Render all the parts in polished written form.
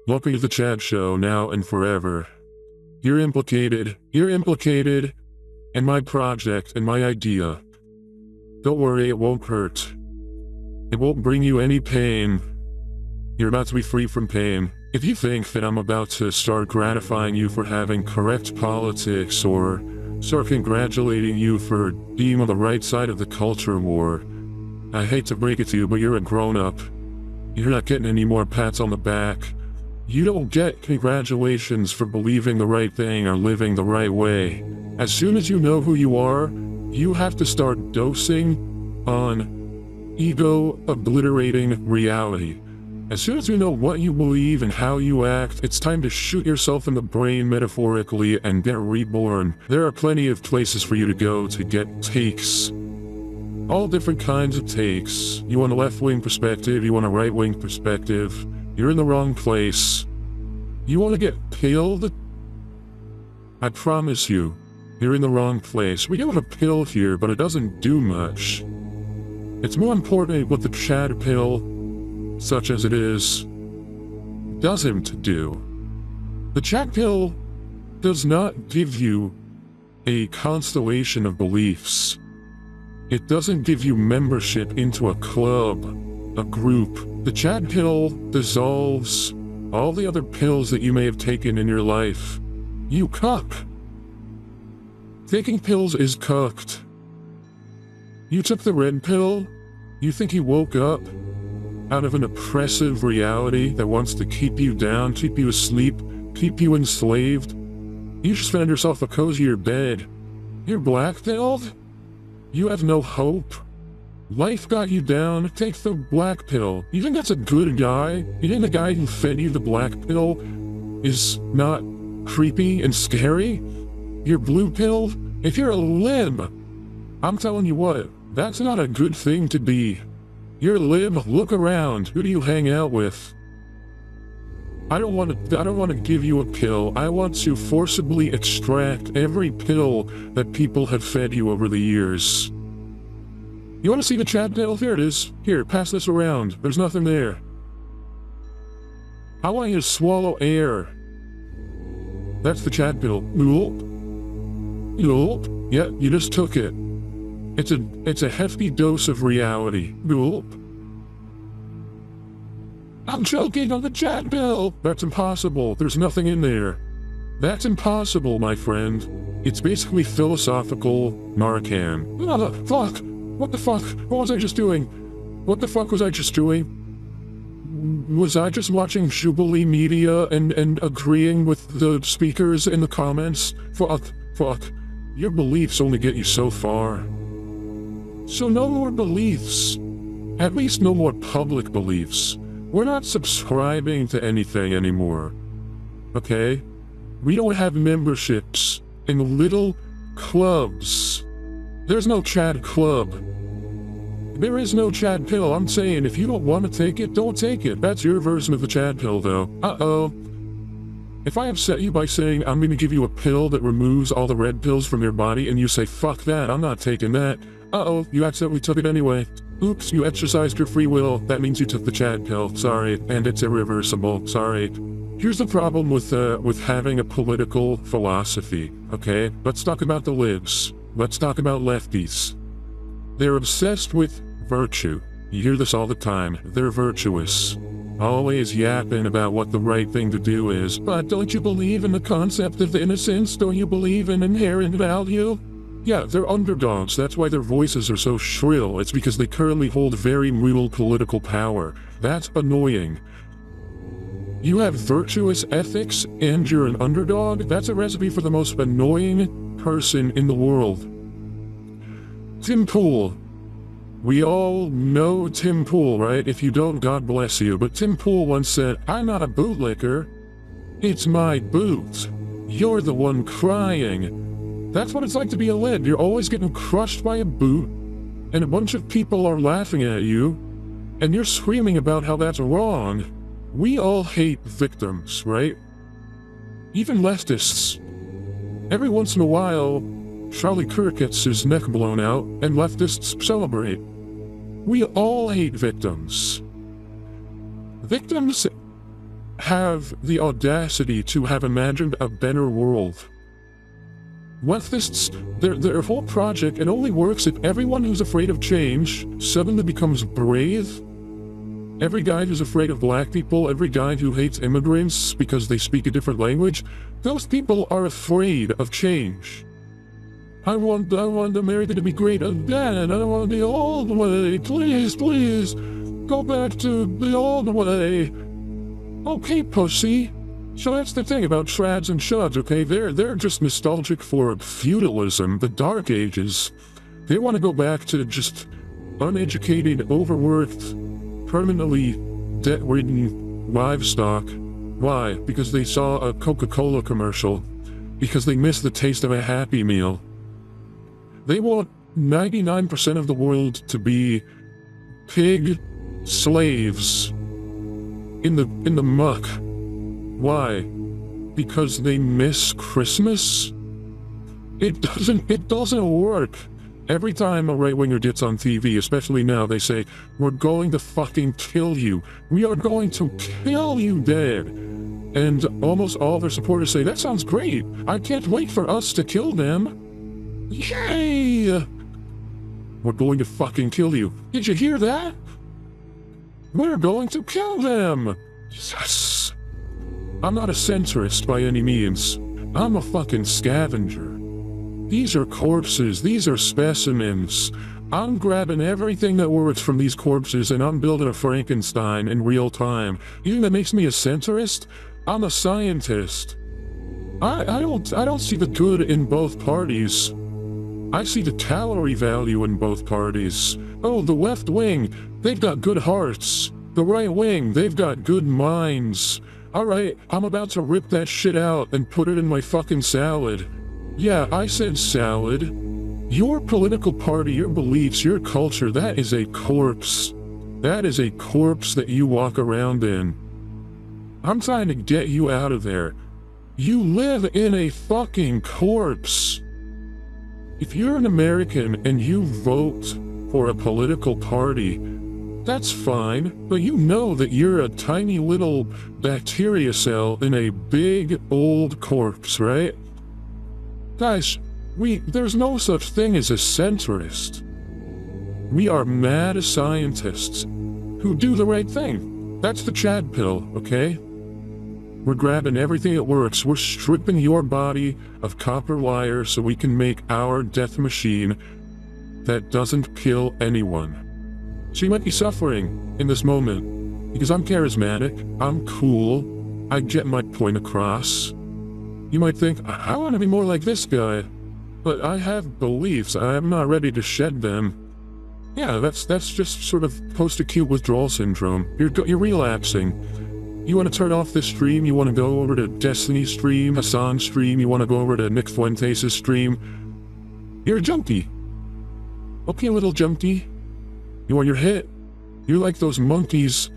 Welcome to the Chad Show now and forever. You're implicated in my project and my idea. Don't worry, it won't hurt. It won't bring you any pain. You're about to be free from pain. If you think that I'm about to start gratifying you for having correct politics or start congratulating you for being on the right side of the culture war, I hate to break it to you, but you're a grown-up. You're not getting any more pats on the back. You don't get congratulations for believing the right thing or living the right way. As soon as you know who you are, you have to start dosing on ego-obliterating reality. As soon as you know what you believe and how you act, it's time to shoot yourself in the brain metaphorically and get reborn. There are plenty of places for you to go to get takes. All different kinds of takes. You want a left-wing perspective, you want a right-wing perspective. You're in the wrong place. You want to get pilled? I promise you, you're in the wrong place. We have a pill here, but it doesn't do much. It's more important what the Chadpill, such as it is, doesn't do. The Chadpill does not give you a constellation of beliefs. It doesn't give you membership into a club, a group. The Chadpill dissolves all the other pills that you may have taken in your life. You cuck. Taking pills is cucked. You took the red pill? You think you woke up out of an oppressive reality that wants to keep you down, keep you asleep, keep you enslaved? You just found yourself a cozier bed. You're black-pilled? You have no hope? Life got you down, take the black pill. You think that's a good guy? You think the guy who fed you the black pill is not creepy and scary? You're blue-pilled? If you're a lib, I'm telling you what, that's not a good thing to be. You're a lib, look around. Who do you hang out with? I don't want to give you a pill. I want to forcibly extract every pill that people have fed you over the years. You want to see the Chadpill? Here it is. Here, pass this around. There's nothing there. I want you to swallow air. That's the Chadpill. Gulp. Gulp. Yeah, you just took it. It's a hefty dose of reality. Gulp. I'm choking on the Chadpill. That's impossible. There's nothing in there. That's impossible, my friend. It's basically philosophical Narcan. Oh, fuck. What the fuck? What was I just doing? What the fuck was I just doing? Was I just watching Jubilee Media and agreeing with the speakers in the comments? Fuck. Your beliefs only get you so far. So no more beliefs. At least no more public beliefs. We're not subscribing to anything anymore. Okay? We don't have memberships in little clubs. There's no Chad Club. There is no Chadpill. I'm saying if you don't want to take it, don't take it. That's your version of the Chadpill, though. Uh-oh. If I upset you by saying I'm going to give you a pill that removes all the red pills from your body and you say, fuck that, I'm not taking that. Uh-oh, you accidentally took it anyway. Oops, you exercised your free will. That means you took the Chadpill. Sorry, and it's irreversible. Sorry. Here's the problem with having a political philosophy, okay? Let's talk about the libs. Let's talk about lefties. They're obsessed with virtue. You hear this all the time. They're virtuous. Always yapping about what the right thing to do is. But don't you believe in the concept of innocence? Don't you believe in inherent value? Yeah, they're underdogs. That's why their voices are so shrill. It's because they currently hold very real political power. That's annoying. You have virtuous ethics and you're an underdog? That's a recipe for the most annoying person in the world. Tim Pool. We all know Tim Pool, right? If you don't, God bless you. But Tim Pool once said, I'm not a bootlicker. It's my boot. You're the one crying. That's what it's like to be a lid. You're always getting crushed by a boot, and a bunch of people are laughing at you, and you're screaming about how that's wrong. We all hate victims, right? Even leftists. Every once in a while, Charlie Kirk gets his neck blown out, and leftists celebrate. We all hate victims. Victims have the audacity to have imagined a better world. Leftists, their whole project, it only works if everyone who's afraid of change suddenly becomes brave. Every guy who's afraid of black people, every guy who hates immigrants because they speak a different language, those people are afraid of change. I want America to be great again. I want the old way. Please, please, go back to the old way. Okay, pussy. So that's the thing about trads and chuds, okay? They're just nostalgic for feudalism, the Dark Ages. They want to go back to just uneducated, overworked, permanently debt-ridden livestock. Why? Because they saw a Coca-Cola commercial. Because they missed the taste of a Happy Meal. They want 99% of the world to be pig slaves in the muck. Why? Because they miss Christmas? It doesn't work. Every time a right-winger gets on TV, especially now, they say, we're going to fucking kill you. We are going to kill you dead. And almost all their supporters say, that sounds great. I can't wait for us to kill them. Yay! We're going to fucking kill you. Did you hear that? We're going to kill them. Yes. I'm not a centrist by any means. I'm a fucking scavenger. These are corpses. These are specimens. I'm grabbing everything that works from these corpses and I'm building a Frankenstein in real time. You think that makes me a centrist? I'm a scientist. I don't see the good in both parties. I see the calorie value in both parties. Oh, the left wing, they've got good hearts. The right wing, they've got good minds. Alright, I'm about to rip that shit out and put it in my fucking salad. Yeah, I said salad. Your political party, your beliefs, your culture, that is a corpse. That is a corpse that you walk around in. I'm trying to get you out of there. You live in a fucking corpse. If you're an American and you vote for a political party, that's fine, but you know that you're a tiny little bacteria cell in a big old corpse, right? Guys, there's no such thing as a centrist. We are mad scientists who do the right thing. That's the Chadpill, okay? We're grabbing everything that works. We're stripping your body of copper wire so we can make our death machine that doesn't kill anyone. So you might be suffering in this moment because I'm charismatic, I'm cool, I get my point across. You might think, I want to be more like this guy, but I have beliefs, I'm not ready to shed them. Yeah, that's just sort of post-acute withdrawal syndrome. You're relapsing. You want to turn off this stream, you want to go over to Destiny's stream, Hassan's stream, you want to go over to Nick Fuentes' stream. You're a junkie. Okay, little junkie. You want your hit? You're like those monkeys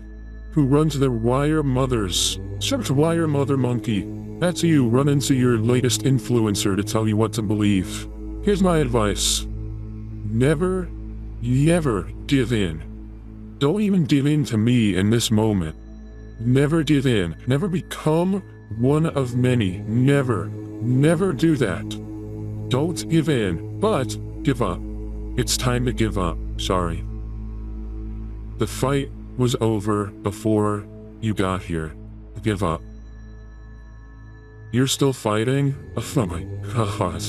who run to their wire mothers. Search wire mother monkey. That's you, run into your latest influencer to tell you what to believe. Here's my advice. Never give in. Don't even give in to me in this moment. Never give in. Never become one of many. Never do that. Don't give in, but give up. It's time to give up. Sorry. The fight was over before you got here. Give up. You're still fighting? Oh my God.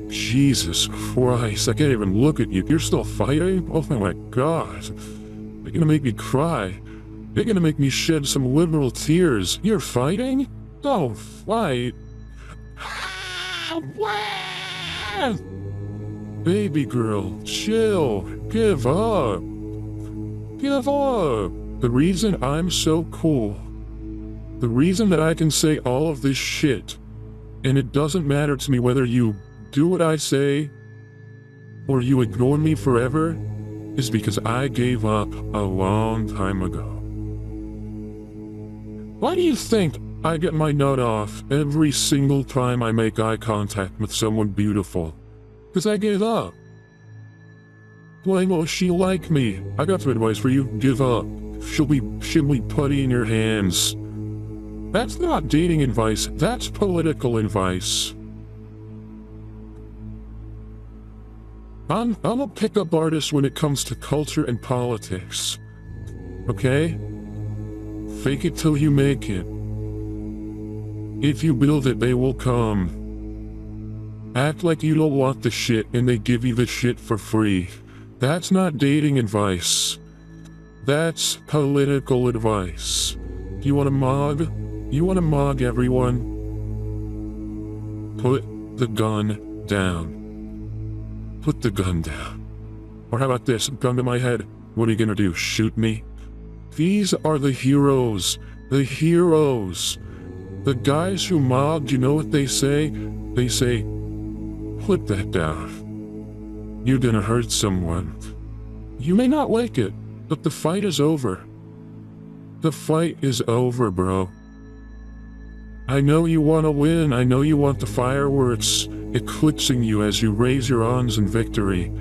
Jesus Christ, I can't even look at you. You're still fighting? Oh my God. You're gonna make me cry. You're gonna make me shed some liberal tears. You're fighting? Don't fight. Baby girl, chill. Give up. Give up. The reason I'm so cool, the reason that I can say all of this shit, and it doesn't matter to me whether you do what I say or you ignore me forever, is because I gave up a long time ago. Why do you think I get my nut off every single time I make eye contact with someone beautiful? Because I gave up. Why won't she like me? I got some advice for you. Give up. She'll be putty in your hands. That's not dating advice, that's political advice. I'm a pickup artist when it comes to culture and politics. Okay? Fake it till you make it. If you build it, they will come. Act like you don't want the shit and they give you the shit for free. That's not dating advice. That's political advice. You want to mog? You want to mog everyone? Put the gun down. Put the gun down. Or how about this? Gun to my head. What are you gonna do? Shoot me? These are the heroes. The heroes. The guys who mogged, you know what they say? They say, put that down. You're gonna hurt someone. You may not like it, but the fight is over. The fight is over, bro. I know you want to win. I know you want the fireworks eclipsing you as you raise your arms in victory.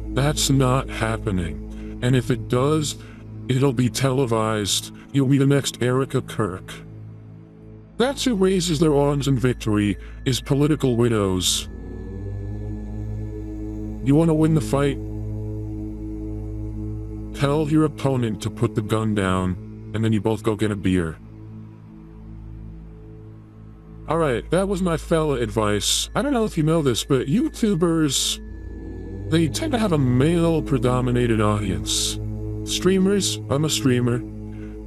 That's not happening. And if it does, it'll be televised. You'll be the next Erica Kirk. That's who raises their arms in victory, is political widows. You want to win the fight? Tell your opponent to put the gun down, and then you both go get a beer. Alright, that was my fella advice. I don't know if you know this, but YouTubers, they tend to have a male-predominated audience. Streamers, I'm a streamer.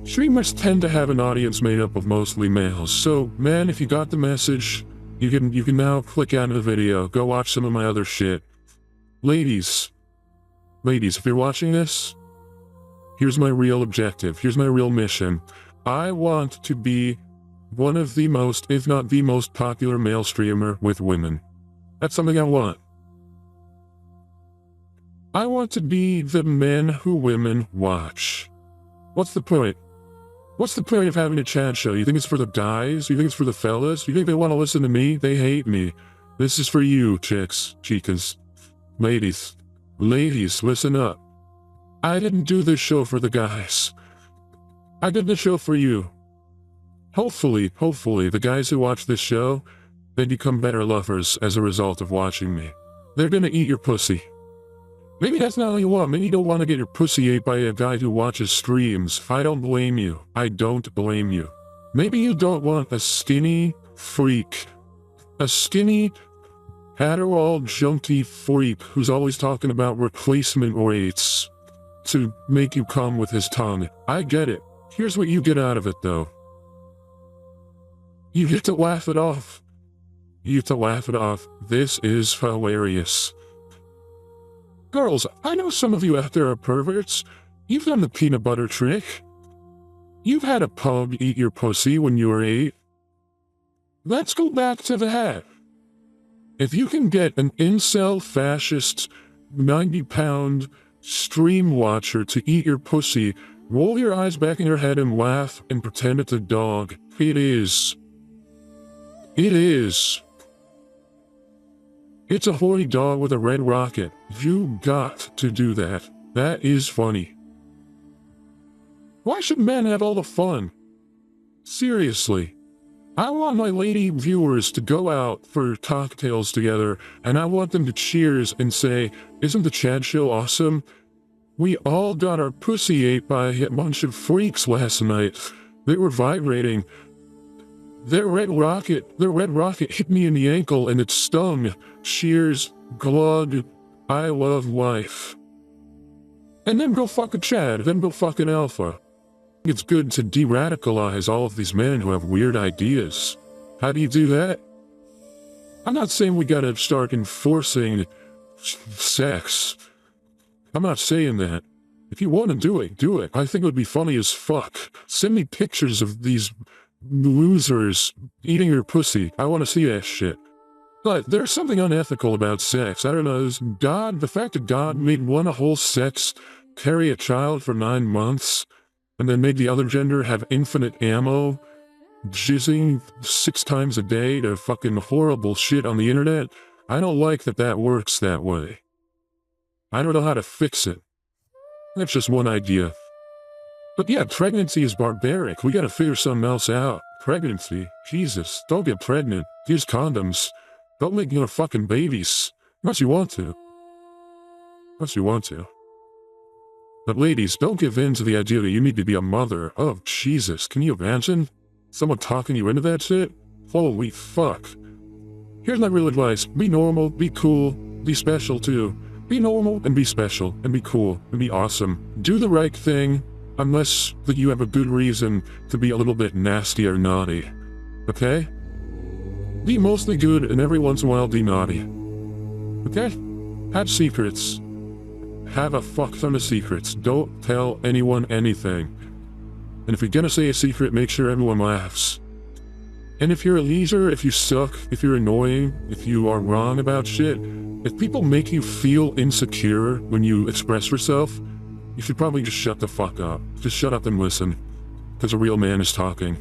Streamers tend to have an audience made up of mostly males. So, man, if you got the message, you can now click out of the video, go watch some of my other shit. Ladies, if you're watching this, here's my real objective, here's my real mission. I want to be one of the most, if not the most popular male streamer with women. That's something I want. I want to be the man who women watch. What's the point? What's the point of having a chat show? You think it's for the guys? You think it's for the fellas? You think they want to listen to me? They hate me. This is for you, chicks, chicas, ladies. Ladies, listen up. I didn't do this show for the guys. I did the show for you. Hopefully, the guys who watch this show, they become better lovers as a result of watching me. They're gonna eat your pussy. Maybe that's not what you want. Maybe you don't want to get your pussy ate by a guy who watches streams. I don't blame you. I don't blame you. Maybe you don't want a skinny freak. A skinny, Adderall junkie freak who's always talking about replacement rates to make you come with his tongue. I get it. Here's what you get out of it, though. You get to laugh it off. You get to laugh it off. This is hilarious. Girls, I know some of you out there are perverts. You've done the peanut butter trick. You've had a pug eat your pussy when you were 8. Let's go back to the hat. If you can get an incel fascist 90-pound stream watcher to eat your pussy, roll your eyes back in your head and laugh and pretend it's a dog. It is. It is. It's a horny dog with a red rocket. You got to do that. That is funny. Why should men have all the fun? Seriously. I want my lady viewers to go out for cocktails together, and I want them to cheers and say, "Isn't the Chad Show awesome? We all got our pussy ate by a bunch of freaks last night. They were vibrating. Their red rocket hit me in the ankle and it stung. Cheers, glug, I love life." And then go fuck a Chad, then go fuck an alpha. It's good to de-radicalize all of these men who have weird ideas. How do you do that? I'm not saying we gotta start enforcing sex. I'm not saying that. If you want to do it, do it. I think it would be funny as fuck. Send me pictures of these losers eating your pussy. I want to see that shit. But there's something unethical about sex. I don't know, the fact that God made one whole sex carry a child for 9 months, and then made the other gender have infinite ammo, jizzing 6 times a day to fucking horrible shit on the internet. I don't like that that works that way. I don't know how to fix it. That's just one idea. But yeah, pregnancy is barbaric. We gotta figure something else out. Pregnancy? Jesus, don't get pregnant. Use condoms. Don't make fucking babies. Unless you want to. Unless you want to. But ladies, don't give in to the idea that you need to be a mother. Oh, Jesus, can you imagine? Someone talking you into that shit? Holy fuck. Here's my real advice. Be normal, be cool, be special too. Be normal and be special and be cool and be awesome. Do the right thing, unless that you have a good reason to be a little bit nasty or naughty. Okay? Be mostly good and every once in a while be naughty. Okay? Have secrets. Have a fuck ton of secrets. Don't tell anyone anything. And if you're gonna say a secret, make sure everyone laughs. And if you're a loser, if you suck, if you're annoying, if you are wrong about shit, if people make you feel insecure when you express yourself, you should probably just shut the fuck up. Just shut up and listen. Because a real man is talking.